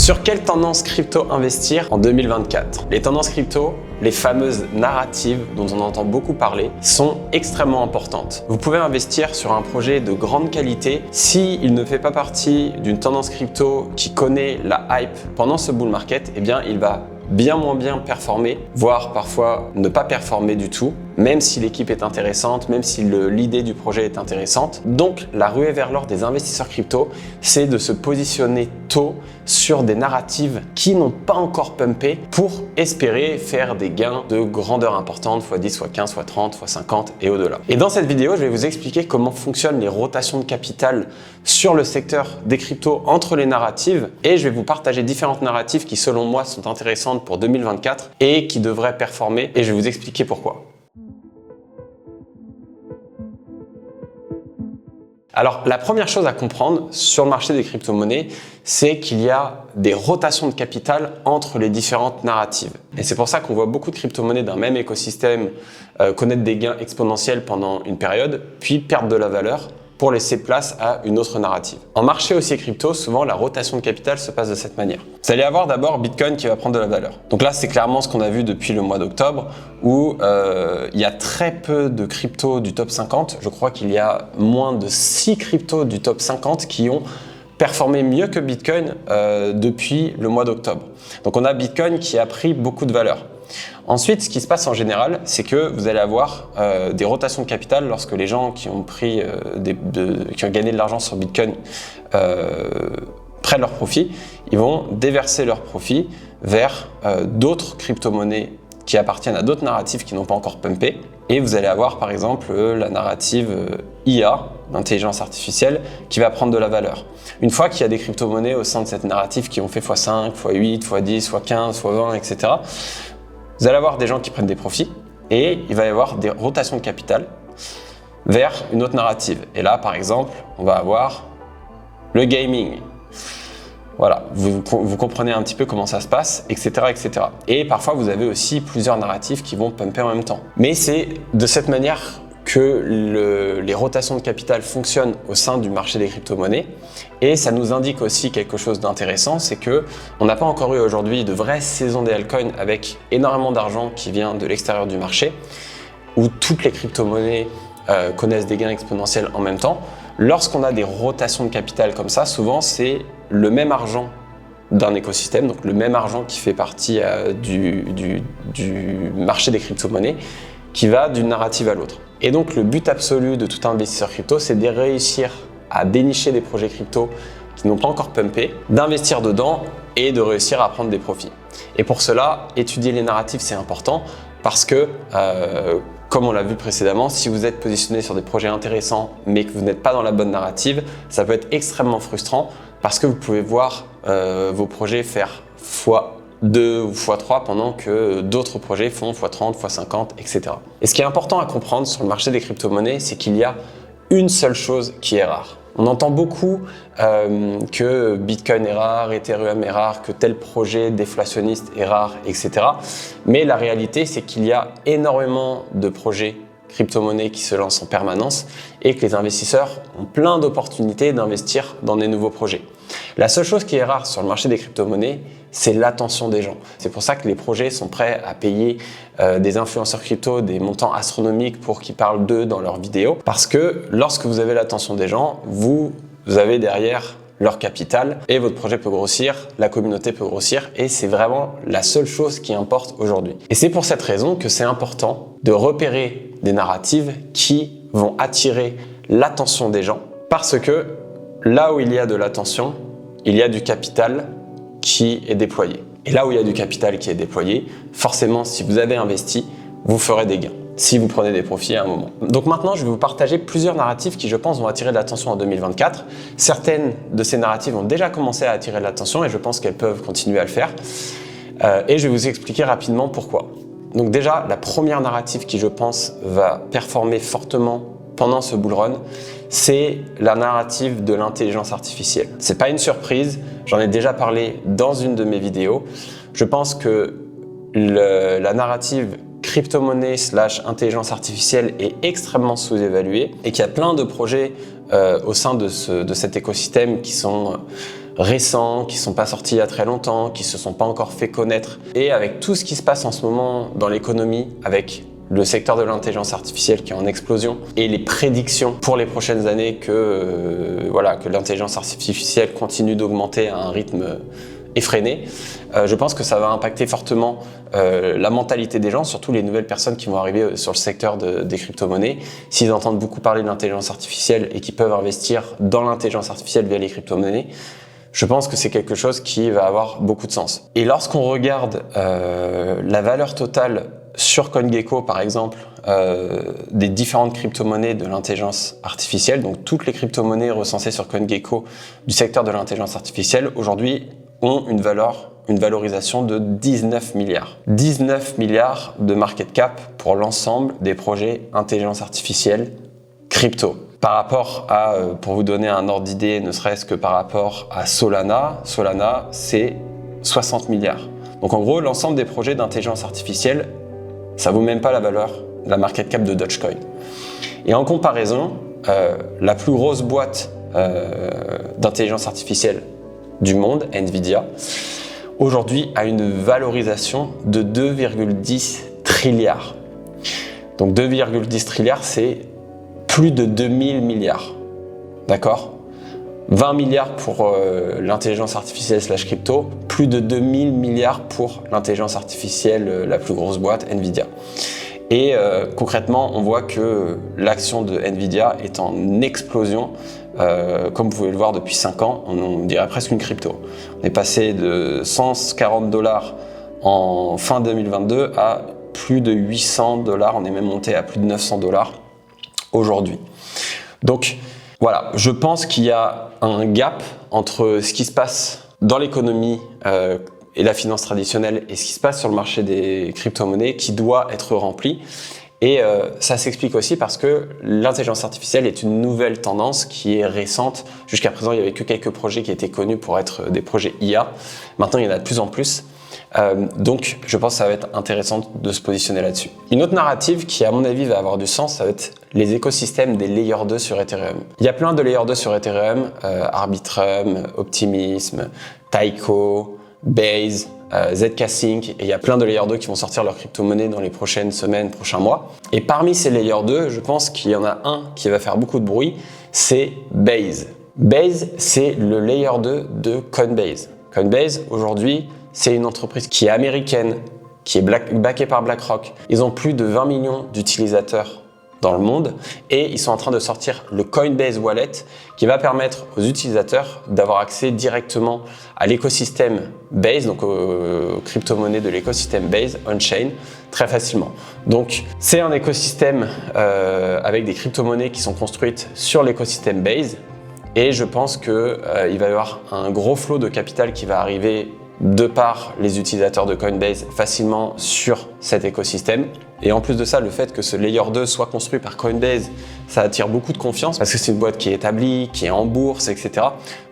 Sur quelle tendance crypto investir en 2024? Les tendances crypto, les fameuses narratives dont on entend beaucoup parler, sont extrêmement importantes. Vous pouvez investir sur un projet de grande qualité s'il ne fait pas partie d'une tendance crypto qui connaît la hype pendant ce bull market, eh bien il va bien moins bien performer, voire parfois ne pas performer du tout, même si l'équipe est intéressante, même si l'idée du projet est intéressante. Donc la ruée vers l'or des investisseurs crypto, c'est de se positionner tôt sur des narratives qui n'ont pas encore pumpé pour espérer faire des gains de grandeur importante, x 10, x 15, x 30, x 50 et au-delà. Et dans cette vidéo, je vais vous expliquer comment fonctionnent les rotations de capital sur le secteur des cryptos entre les narratives, et je vais vous partager différentes narratives qui selon moi sont intéressantes pour 2024 et qui devraient performer, et je vais vous expliquer pourquoi. Alors, la première chose à comprendre sur le marché des crypto-monnaies, c'est qu'il y a des rotations de capital entre les différentes narratives. Et c'est pour ça qu'on voit beaucoup de crypto-monnaies d'un même écosystème connaître des gains exponentiels pendant une période, puis perdre de la valeur pour laisser place à une autre narrative. En marché haussier crypto, souvent la rotation de capital se passe de cette manière. Vous allez avoir d'abord Bitcoin qui va prendre de la valeur. Donc là, c'est clairement ce qu'on a vu depuis le mois d'octobre où il y a très peu de cryptos du top 50. Je crois qu'il y a moins de 6 cryptos du top 50 qui ont performé mieux que Bitcoin depuis le mois d'octobre. Donc on a Bitcoin qui a pris beaucoup de valeur. Ensuite, ce qui se passe en général, c'est que vous allez avoir des rotations de capital lorsque les gens qui ont pris qui ont gagné de l'argent sur Bitcoin prennent leurs profits, ils vont déverser leurs profits vers d'autres crypto-monnaies qui appartiennent à d'autres narratives qui n'ont pas encore pumpé. Et vous allez avoir par exemple la narrative IA, l'intelligence artificielle, qui va prendre de la valeur. Une fois qu'il y a des crypto-monnaies au sein de cette narrative qui ont fait x5, x8, x10, x15, x20, etc., vous allez avoir des gens qui prennent des profits et il va y avoir des rotations de capital vers une autre narrative. Et là, par exemple, on va avoir le gaming. Voilà, vous comprenez un petit peu comment ça se passe, etc., etc. Et parfois, vous avez aussi plusieurs narratifs qui vont pumper en même temps. Mais c'est de cette manière que les rotations de capital fonctionnent au sein du marché des crypto-monnaies. Et ça nous indique aussi quelque chose d'intéressant, c'est que on n'a pas encore eu aujourd'hui de vraie saison des altcoins avec énormément d'argent qui vient de l'extérieur du marché, où toutes les crypto-monnaies connaissent des gains exponentiels en même temps. Lorsqu'on a des rotations de capital comme ça, souvent c'est le même argent d'un écosystème, donc le même argent qui fait partie du marché des crypto-monnaies, qui va d'une narrative à l'autre. Et donc le but absolu de tout investisseur crypto, c'est de réussir à dénicher des projets crypto qui n'ont pas encore pumpé, d'investir dedans et de réussir à prendre des profits. Et pour cela, étudier les narratifs, c'est important parce que, comme on l'a vu précédemment, si vous êtes positionné sur des projets intéressants mais que vous n'êtes pas dans la bonne narrative, ça peut être extrêmement frustrant parce que vous pouvez voir vos projets faire x2 ou x3 pendant que d'autres projets font x30, x50, etc. Et ce qui est important à comprendre sur le marché des crypto-monnaies, c'est qu'il y a une seule chose qui est rare. On entend beaucoup que Bitcoin est rare, Ethereum est rare, que tel projet déflationniste est rare, etc. Mais la réalité, c'est qu'il y a énormément de projets crypto-monnaies qui se lancent en permanence et que les investisseurs ont plein d'opportunités d'investir dans des nouveaux projets. La seule chose qui est rare sur le marché des crypto-monnaies, c'est l'attention des gens. C'est pour ça que les projets sont prêts à payer des influenceurs crypto des montants astronomiques pour qu'ils parlent d'eux dans leurs vidéos. Parce que lorsque vous avez l'attention des gens, vous avez derrière leur capital et votre projet peut grossir, la communauté peut grossir et c'est vraiment la seule chose qui importe aujourd'hui. Et c'est pour cette raison que c'est important de repérer des narratives qui vont attirer l'attention des gens parce que là où il y a de l'attention, il y a du capital qui est déployé. Et là où il y a du capital qui est déployé, forcément, si vous avez investi, vous ferez des gains, si vous prenez des profits à un moment. Donc maintenant, je vais vous partager plusieurs narratifs qui, je pense, vont attirer de l'attention en 2024. Certaines de ces narratives ont déjà commencé à attirer de l'attention et je pense qu'elles peuvent continuer à le faire. Et je vais vous expliquer rapidement pourquoi. Donc déjà, la première narrative qui, je pense, va performer fortement pendant ce bull run, c'est la narrative de l'intelligence artificielle. C'est pas une surprise, j'en ai déjà parlé dans une de mes vidéos. Je pense que la narrative crypto-monnaie / intelligence artificielle est extrêmement sous-évaluée et qu'il y a plein de projets au sein de cet écosystème qui sont récents, qui ne sont pas sortis il y a très longtemps, qui ne se sont pas encore fait connaître. Et avec tout ce qui se passe en ce moment dans l'économie, avec le secteur de l'intelligence artificielle qui est en explosion et les prédictions pour les prochaines années que l'intelligence artificielle continue d'augmenter à un rythme effréné, je pense que ça va impacter fortement la mentalité des gens, surtout les nouvelles personnes qui vont arriver sur le secteur des crypto-monnaies. S'ils entendent beaucoup parler de l'intelligence artificielle et qui peuvent investir dans l'intelligence artificielle via les crypto-monnaies, je pense que c'est quelque chose qui va avoir beaucoup de sens. Et lorsqu'on regarde la valeur totale sur CoinGecko, par exemple, des différentes crypto-monnaies de l'intelligence artificielle, donc toutes les crypto-monnaies recensées sur CoinGecko du secteur de l'intelligence artificielle, aujourd'hui ont une valorisation de 19 milliards. 19 milliards de market cap pour l'ensemble des projets intelligence artificielle crypto. Par rapport à, pour vous donner un ordre d'idée, ne serait-ce que par rapport à Solana, c'est 60 milliards. Donc en gros, l'ensemble des projets d'intelligence artificielle, ça vaut même pas la valeur, la market cap de Dogecoin. Et en comparaison, la plus grosse boîte d'intelligence artificielle du monde, Nvidia, aujourd'hui a une valorisation de 2,10 trilliards. Donc 2,10 trilliards, c'est plus de 2000 milliards. D'accord ? 20 milliards pour l'intelligence artificielle / crypto, plus de 2000 milliards pour l'intelligence artificielle, la plus grosse boîte, Nvidia. Et concrètement, on voit que l'action de Nvidia est en explosion. Comme vous pouvez le voir depuis 5 ans, on dirait presque une crypto. On est passé de 140 $ en fin 2022 à plus de 800 $, on est même monté à plus de 900 $ aujourd'hui. Donc voilà, je pense qu'il y a un gap entre ce qui se passe dans l'économie et la finance traditionnelle et ce qui se passe sur le marché des crypto-monnaies qui doit être rempli. Et ça s'explique aussi parce que l'intelligence artificielle est une nouvelle tendance qui est récente. Jusqu'à présent, il n'y avait que quelques projets qui étaient connus pour être des projets IA. Maintenant, il y en a de plus en plus. Donc, je pense que ça va être intéressant de se positionner là-dessus. Une autre narrative qui, à mon avis, va avoir du sens, ça va être les écosystèmes des Layer 2 sur Ethereum. Il y a plein de Layer 2 sur Ethereum, Arbitrum, Optimism, Taiko, Base, ZK Sync, et il y a plein de Layer 2 qui vont sortir leur crypto-monnaie dans les prochaines semaines, prochains mois. Et parmi ces Layer 2, je pense qu'il y en a un qui va faire beaucoup de bruit, c'est Base. Base, c'est le Layer 2 de Coinbase. Coinbase, aujourd'hui, c'est une entreprise qui est américaine, qui est backée par BlackRock. Ils ont plus de 20 millions d'utilisateurs dans le monde et ils sont en train de sortir le Coinbase Wallet qui va permettre aux utilisateurs d'avoir accès directement à l'écosystème Base, donc aux crypto-monnaies de l'écosystème Base on-chain très facilement. Donc c'est un écosystème avec des crypto-monnaies qui sont construites sur l'écosystème Base et je pense qu'il va y avoir un gros flot de capital qui va arriver de par les utilisateurs de Coinbase facilement sur cet écosystème. Et en plus de ça, le fait que ce Layer 2 soit construit par Coinbase, ça attire beaucoup de confiance parce que c'est une boîte qui est établie, qui est en bourse, etc.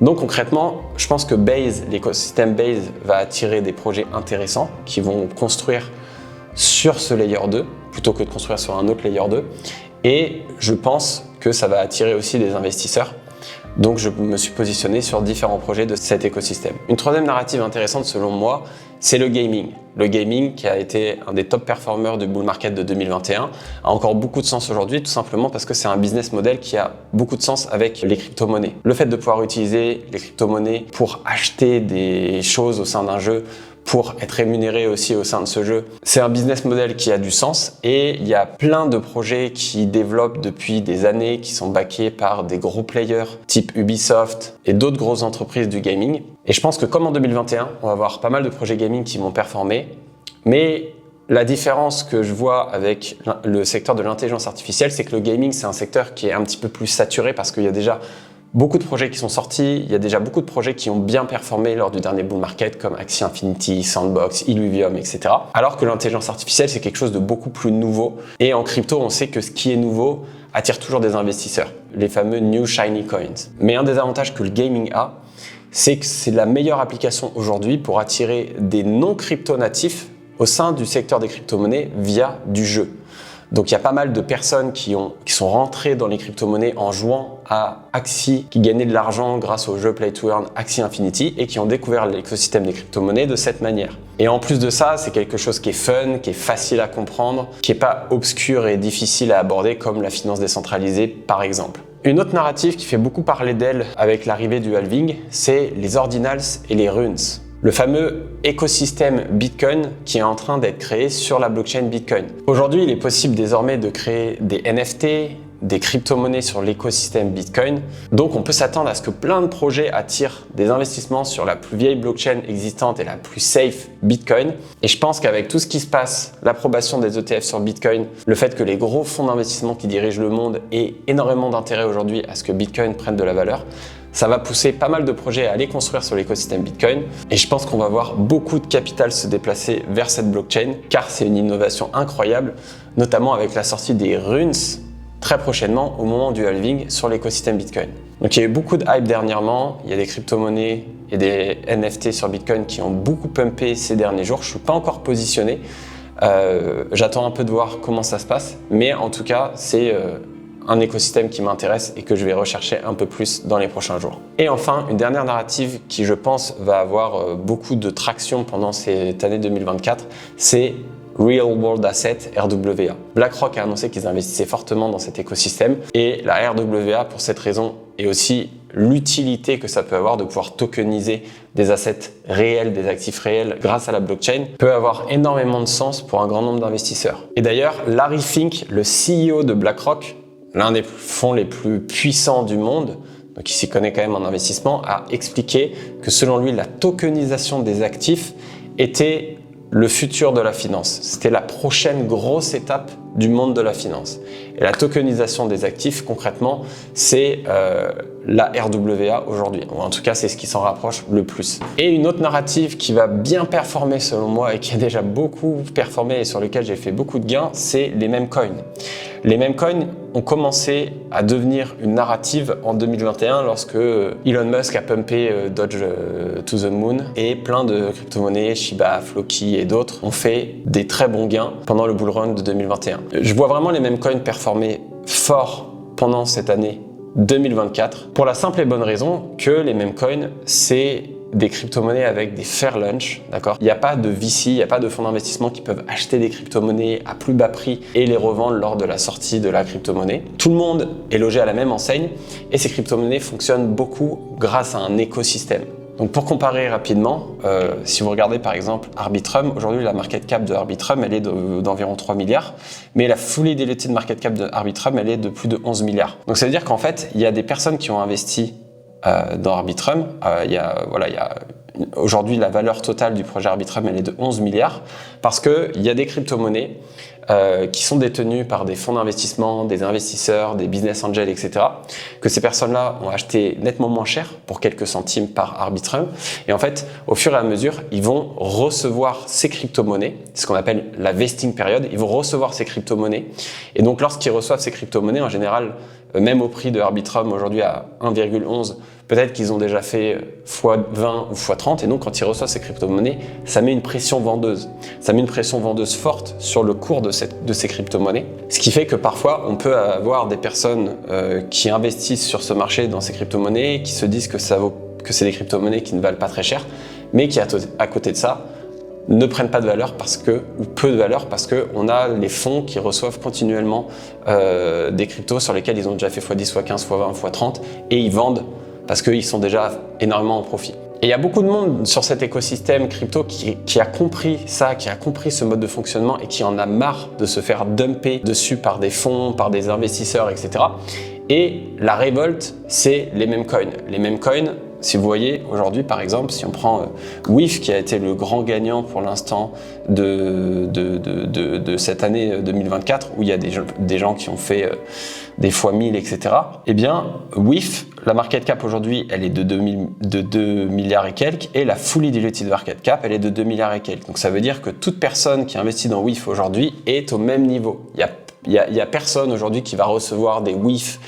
Donc concrètement, je pense que Base, l'écosystème Base va attirer des projets intéressants qui vont construire sur ce Layer 2 plutôt que de construire sur un autre Layer 2. Et je pense que ça va attirer aussi des investisseurs. Donc je me suis positionné sur différents projets de cet écosystème. Une troisième narrative intéressante selon moi, c'est le gaming. Le gaming qui a été un des top performers du bull market de 2021 a encore beaucoup de sens aujourd'hui, tout simplement parce que c'est un business model qui a beaucoup de sens avec les crypto-monnaies. Le fait de pouvoir utiliser les crypto-monnaies pour acheter des choses au sein d'un jeu, pour être rémunéré aussi au sein de ce jeu. C'est un business model qui a du sens et il y a plein de projets qui développent depuis des années, qui sont backés par des gros players type Ubisoft et d'autres grosses entreprises du gaming. Et je pense que comme en 2021, on va avoir pas mal de projets gaming qui vont performer, mais la différence que je vois avec le secteur de l'intelligence artificielle, c'est que le gaming, c'est un secteur qui est un petit peu plus saturé parce qu'il y a déjà beaucoup de projets qui sont sortis, il y a déjà beaucoup de projets qui ont bien performé lors du dernier bull market comme Axie Infinity, Sandbox, Illuvium, etc. Alors que l'intelligence artificielle, c'est quelque chose de beaucoup plus nouveau. Et en crypto, on sait que ce qui est nouveau attire toujours des investisseurs, les fameux New Shiny Coins. Mais un des avantages que le gaming a, c'est que c'est la meilleure application aujourd'hui pour attirer des non-crypto natifs au sein du secteur des crypto-monnaies via du jeu. Donc il y a pas mal de personnes qui sont rentrées dans les crypto-monnaies en jouant à Axie, qui gagnaient de l'argent grâce au jeu Play to Earn Axie Infinity et qui ont découvert l'écosystème des crypto-monnaies de cette manière. Et en plus de ça, c'est quelque chose qui est fun, qui est facile à comprendre, qui n'est pas obscur et difficile à aborder comme la finance décentralisée par exemple. Une autre narrative qui fait beaucoup parler d'elle avec l'arrivée du halving, c'est les ordinals et les runes. Le fameux écosystème Bitcoin qui est en train d'être créé sur la blockchain Bitcoin. Aujourd'hui, il est possible désormais de créer des NFT, des crypto-monnaies sur l'écosystème Bitcoin. Donc on peut s'attendre à ce que plein de projets attirent des investissements sur la plus vieille blockchain existante et la plus safe, Bitcoin. Et je pense qu'avec tout ce qui se passe, l'approbation des ETF sur Bitcoin, le fait que les gros fonds d'investissement qui dirigent le monde aient énormément d'intérêt aujourd'hui à ce que Bitcoin prenne de la valeur, ça va pousser pas mal de projets à aller construire sur l'écosystème Bitcoin et je pense qu'on va voir beaucoup de capital se déplacer vers cette blockchain car c'est une innovation incroyable, notamment avec la sortie des runes très prochainement au moment du halving sur l'écosystème Bitcoin. Donc il y a eu beaucoup de hype dernièrement, il y a des crypto-monnaies et des NFT sur Bitcoin qui ont beaucoup pumpé ces derniers jours. Je ne suis pas encore positionné, j'attends un peu de voir comment ça se passe, mais en tout cas c'est un écosystème qui m'intéresse et que je vais rechercher un peu plus dans les prochains jours. Et enfin, une dernière narrative qui je pense va avoir beaucoup de traction pendant cette année 2024, c'est Real World Asset, RWA. BlackRock a annoncé qu'ils investissaient fortement dans cet écosystème et la RWA, pour cette raison, et aussi l'utilité que ça peut avoir de pouvoir tokeniser des assets réels, des actifs réels grâce à la blockchain, peut avoir énormément de sens pour un grand nombre d'investisseurs. Et d'ailleurs, Larry Fink, le CEO de BlackRock, l'un des fonds les plus puissants du monde, donc il s'y connaît quand même en investissement, a expliqué que selon lui, la tokenisation des actifs était le futur de la finance. C'était la prochaine grosse étape du monde de la finance. Et la tokenisation des actifs, concrètement, c'est la RWA aujourd'hui. En tout cas, c'est ce qui s'en rapproche le plus. Et une autre narrative qui va bien performer selon moi et qui a déjà beaucoup performé et sur lequel j'ai fait beaucoup de gains, c'est les meme coins. Les meme coins ont commencé à devenir une narrative en 2021 lorsque Elon Musk a pumpé Doge to the Moon et plein de crypto-monnaies, Shiba, Floki et d'autres ont fait des très bons gains pendant le bull run de 2021. Je vois vraiment les meme coins performer fort pendant cette année 2024 pour la simple et bonne raison que les meme coins, c'est des crypto-monnaies avec des fair lunch, d'accord ? Il n'y a pas de VC, il n'y a pas de fonds d'investissement qui peuvent acheter des crypto-monnaies à plus bas prix et les revendre lors de la sortie de la crypto-monnaie. Tout le monde est logé à la même enseigne et ces crypto-monnaies fonctionnent beaucoup grâce à un écosystème. Donc pour comparer rapidement, si vous regardez par exemple Arbitrum, aujourd'hui la market cap de Arbitrum elle est d'environ 3 milliards, mais la fully diluted market cap de Arbitrum elle est de plus de 11 milliards. Donc ça veut dire qu'en fait il y a des personnes qui ont investi dans Arbitrum, aujourd'hui la valeur totale du projet Arbitrum elle est de 11 milliards parce qu'il y a des crypto-monnaies qui sont détenues par des fonds d'investissement, des investisseurs, des business angels, etc. que ces personnes-là ont acheté nettement moins cher pour quelques centimes par Arbitrum et en fait au fur et à mesure ils vont recevoir ces crypto-monnaies, c'est ce qu'on appelle la vesting period, ils vont recevoir ces crypto-monnaies et donc lorsqu'ils reçoivent ces crypto-monnaies en général même au prix de Arbitrum aujourd'hui à 1,11, peut-être qu'ils ont déjà fait x20 ou x30 et donc quand ils reçoivent ces crypto-monnaies, ça met une pression vendeuse. Ça met une pression vendeuse forte sur le cours de ces crypto-monnaies, ce qui fait que parfois on peut avoir des personnes qui investissent sur ce marché dans ces crypto-monnaies, qui se disent que c'est des crypto-monnaies qui ne valent pas très cher, mais qui à côté de ça, ne prennent pas de valeur ou peu de valeur parce qu'on a les fonds qui reçoivent continuellement des cryptos sur lesquels ils ont déjà fait x10, x15, x20, x30 et ils vendent parce qu'ils sont déjà énormément en profit. Et il y a beaucoup de monde sur cet écosystème crypto qui a compris ça, qui a compris ce mode de fonctionnement et qui en a marre de se faire dumper dessus par des fonds, par des investisseurs, etc. Et la révolte, c'est les meme coins. Les meme coins, si vous voyez aujourd'hui par exemple, si on prend WIF qui a été le grand gagnant pour l'instant de cette année 2024 où il y a des gens qui ont fait des fois 1000 etc. Eh bien WIF, la market cap aujourd'hui elle est de 2 milliards et quelques et la fully diluted market cap elle est de 2 milliards et quelques. Donc ça veut dire que toute personne qui investit dans WIF aujourd'hui est au même niveau. Il y a Il y a personne aujourd'hui qui va recevoir des WIF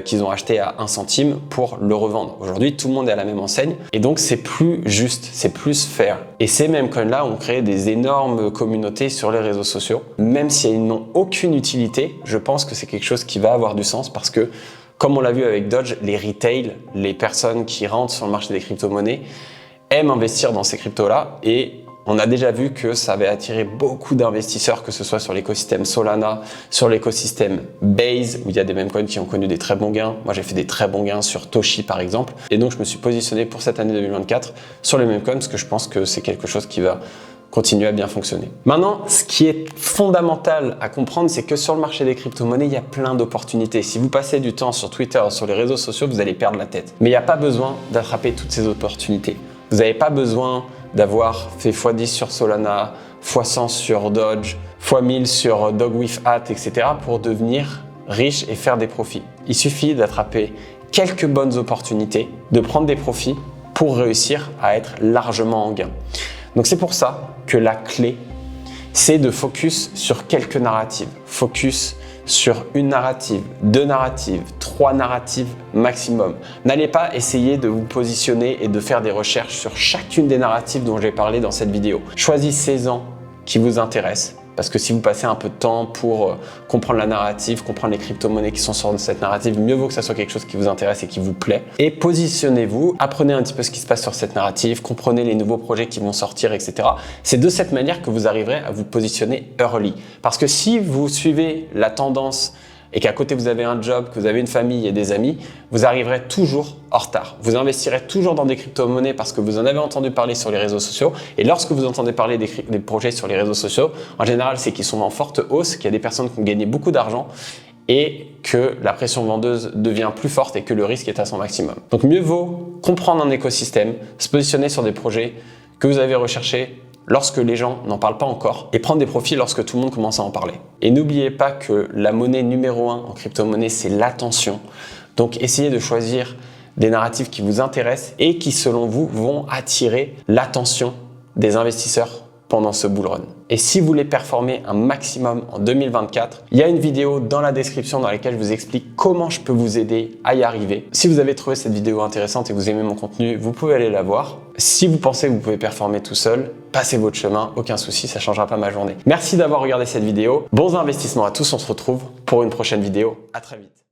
qu'ils ont acheté à 1 centime pour le revendre. Aujourd'hui, tout le monde est à la même enseigne et donc c'est plus juste, c'est plus fair. Et ces mêmes coins-là ont créé des énormes communautés sur les réseaux sociaux. Même si ils n'ont aucune utilité, je pense que c'est quelque chose qui va avoir du sens parce que, comme on l'a vu avec Dodge, les retail, les personnes qui rentrent sur le marché des crypto-monnaies aiment investir dans ces cryptos-là et on a déjà vu que ça avait attiré beaucoup d'investisseurs, que ce soit sur l'écosystème Solana, sur l'écosystème Base, où il y a des meme coins qui ont connu des très bons gains. Moi, j'ai fait des très bons gains sur Toshi, par exemple. Et donc, je me suis positionné pour cette année 2024 sur les meme coins parce que je pense que c'est quelque chose qui va continuer à bien fonctionner. Maintenant, ce qui est fondamental à comprendre, c'est que sur le marché des crypto-monnaies, il y a plein d'opportunités. Si vous passez du temps sur Twitter, sur les réseaux sociaux, vous allez perdre la tête. Mais il n'y a pas besoin d'attraper toutes ces opportunités. Vous n'avez pas besoin d'avoir fait x10 sur Solana, x100 sur Dodge, x1000 sur Dog-with-Hat, etc. pour devenir riche et faire des profits. Il suffit d'attraper quelques bonnes opportunités, de prendre des profits pour réussir à être largement en gain. Donc c'est pour ça que la clé, c'est de focus sur quelques narratives. Focus sur une narrative, 2 narratives, 3 narratives maximum. N'allez pas essayer de vous positionner et de faire des recherches sur chacune des narratives dont j'ai parlé dans cette vidéo. Choisissez-en qui vous intéressent. Parce que si vous passez un peu de temps pour comprendre la narrative, comprendre les crypto-monnaies qui sont sur cette narrative, mieux vaut que ça soit quelque chose qui vous intéresse et qui vous plaît. Et positionnez-vous, apprenez un petit peu ce qui se passe sur cette narrative, comprenez les nouveaux projets qui vont sortir, etc. C'est de cette manière que vous arriverez à vous positionner early. Parce que si vous suivez la tendance et qu'à côté vous avez un job, que vous avez une famille et des amis, vous arriverez toujours en retard. Vous investirez toujours dans des crypto-monnaies parce que vous en avez entendu parler sur les réseaux sociaux. Et lorsque vous entendez parler des projets sur les réseaux sociaux, en général, c'est qu'ils sont en forte hausse, qu'il y a des personnes qui ont gagné beaucoup d'argent et que la pression vendeuse devient plus forte et que le risque est à son maximum. Donc mieux vaut comprendre un écosystème, se positionner sur des projets que vous avez recherchés lorsque les gens n'en parlent pas encore et prendre des profits lorsque tout le monde commence à en parler. Et n'oubliez pas que la monnaie numéro 1 en crypto-monnaie, c'est l'attention. Donc essayez de choisir des narratifs qui vous intéressent et qui, selon vous, vont attirer l'attention des investisseurs pendant ce bull run. Et si vous voulez performer un maximum en 2024, il y a une vidéo dans la description dans laquelle je vous explique comment je peux vous aider à y arriver. Si vous avez trouvé cette vidéo intéressante et que vous aimez mon contenu, vous pouvez aller la voir. Si vous pensez que vous pouvez performer tout seul, passez votre chemin, aucun souci, ça ne changera pas ma journée. Merci d'avoir regardé cette vidéo. Bons investissements à tous, on se retrouve pour une prochaine vidéo. À très vite.